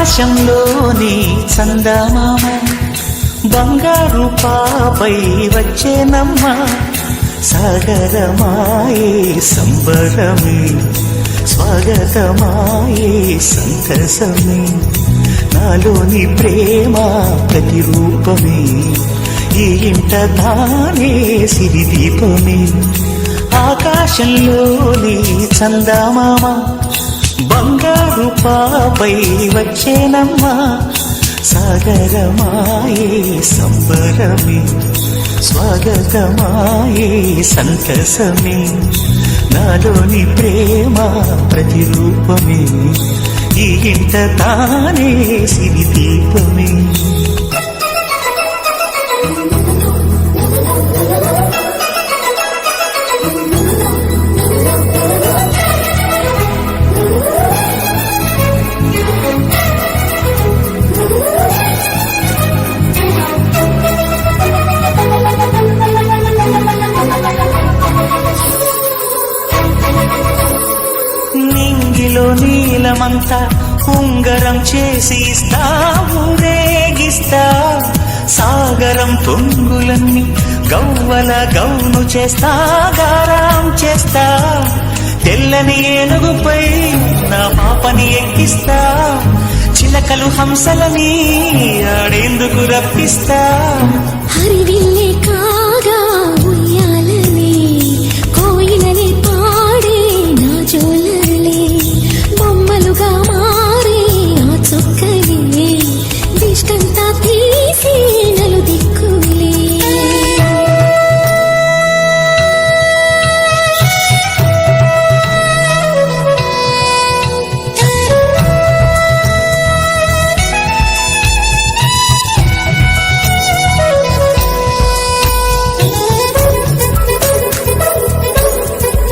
ఆకాశంలోని చందమామ బంగారు పాపై వచ్చేనమ్మ సాగరమాయే సంబరమే స్వాగతమాయే సంతసమే నాలోని ప్రేమ ప్రతిరూపమే ఈ ఇంట తానే సిరిదీపమే ఆకాశంలోని చందమామ బంగారు పాపై వచ్చేనమ్మా సాగరమాయే సంబరమే స్వాగతమాయే సంతసమే నాలోని ప్రేమ ప్రతిరూపమే ఈ ఇంట తానే సిరిదీపమే నింగిలో నీలమంతా ఉంగరం చేసి ఇస్తా ఊరేగిస్తా సాగరం పొంగులన్నీ గవ్వల గౌను చేస్తా గారం చేస్తా తెల్లని ఏనుగుపై నా పాపని ఎక్కిస్తా చిలకలు హంసలని ఆడేందుకు రప్పిస్తా హరివిల్